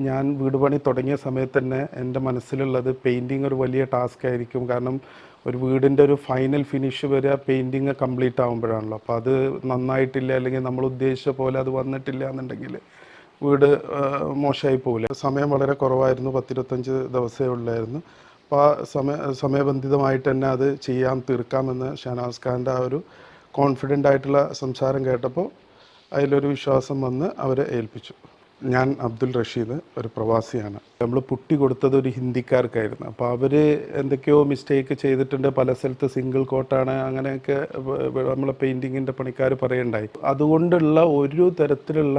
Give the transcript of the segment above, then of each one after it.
ഞാൻ വീട് പണി തുടങ്ങിയ സമയത്ത് തന്നെ എൻ്റെ മനസ്സിലുള്ളത് പെയിൻറ്റിങ് ഒരു വലിയ ടാസ്ക് ആയിരിക്കും. കാരണം ഒരു വീടിൻ്റെ ഒരു ഫൈനൽ ഫിനിഷ് വരെ പെയിൻറ്റിങ് കംപ്ലീറ്റ് ആകുമ്പോഴാണല്ലോ. അപ്പോൾ അത് നന്നായിട്ടില്ല, അല്ലെങ്കിൽ നമ്മൾ ഉദ്ദേശിച്ച പോലെ അത് വന്നിട്ടില്ല എന്നുണ്ടെങ്കിൽ വീട് മോശമായി പോകില്ല. സമയം വളരെ കുറവായിരുന്നു, 10-25 ദിവസമേ ഉള്ളായിരുന്നു. അപ്പോൾ ആ സമയബന്ധിതമായിട്ട് തന്നെ അത് തീർക്കാമെന്ന് ഷഹനാസ് ഖാൻ്റെ ആ ഒരു കോൺഫിഡൻ്റ് ആയിട്ടുള്ള സംസാരം കേട്ടപ്പോൾ അതിലൊരു വിശ്വാസം വന്ന് അവരെ ഏൽപ്പിച്ചു. ഞാൻ അബ്ദുൽ റഷീദ്, ഒരു പ്രവാസിയാണ്. നമ്മൾ പുട്ടി കൊടുത്തത് ഒരു ഹിന്ദിക്കാർക്കായിരുന്നു. അപ്പോൾ അവർ എന്തൊക്കെയോ മിസ്റ്റേക്ക് ചെയ്തിട്ടുണ്ട്, പല സ്ഥലത്ത് സിംഗിൾ കോട്ടാണ്, അങ്ങനെയൊക്കെ നമ്മളെ പെയിൻറ്റിങ്ങിൻ്റെ പണിക്കാർ പറയുണ്ടായി. അതുകൊണ്ടുള്ള ഒരു തരത്തിലുള്ള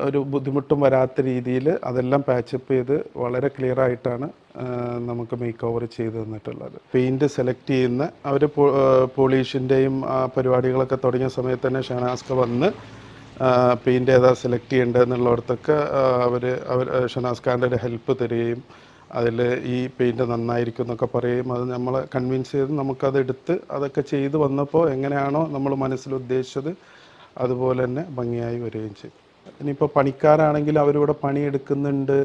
ഒരു ബുദ്ധിമുട്ടും വരാത്ത രീതിയിൽ അതെല്ലാം പാച്ചപ്പ് ചെയ്ത് വളരെ ക്ലിയർ ആയിട്ടാണ് നമുക്ക് മേക്ക് ഓവർ ചെയ്ത് തന്നിട്ടുള്ളത്. പെയിൻറ്റ് സെലക്ട് ചെയ്യുന്ന അവർ പോളീഷിൻ്റെയും പരിപാടികളൊക്കെ തുടങ്ങിയ സമയത്ത് തന്നെ ഷഹനാസ് വന്ന് പെയിൻറ്റ് ഏതാ സെലക്ട് ചെയ്യേണ്ടതെന്നുള്ളിടത്തൊക്കെ അവർ ഷഹനാസ് ഖാൻ്റെ ഒരു ഹെൽപ്പ് തരികയും അതിൽ ഈ പെയിൻറ്റ് നന്നായിരിക്കും എന്നൊക്കെ പറയും. അത് നമ്മളെ കൺവിൻസ് ചെയ്ത് നമുക്കതെടുത്ത് അതൊക്കെ ചെയ്ത് വന്നപ്പോൾ എങ്ങനെയാണോ നമ്മൾ മനസ്സിൽ ഉദ്ദേശിച്ചത് അതുപോലെ തന്നെ ഭംഗിയായി വരികയും ചെയ്തു. ഇനിയിപ്പോൾ പണിക്കാരാണെങ്കിൽ അവരിവിടെ പണിയെടുക്കുന്നുണ്ട്,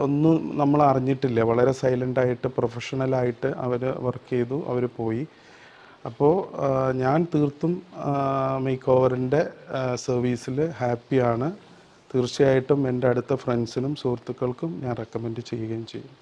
ഒന്നും നമ്മൾ അറിഞ്ഞിട്ടില്ല. വളരെ സൈലൻ്റായിട്ട് പ്രൊഫഷണലായിട്ട് അവർ വർക്ക് ചെയ്തു, അവർ പോയി. അപ്പോൾ ഞാൻ തീർത്തും മേക്ക് ഓവറിൻ്റെ സർവീസിൽ ഹാപ്പിയാണ്. തീർച്ചയായിട്ടും എൻ്റെ അടുത്ത ഫ്രണ്ട്സിനും സുഹൃത്തുക്കൾക്കും ഞാൻ റെക്കമെൻഡ് ചെയ്യുകയും ചെയ്യും.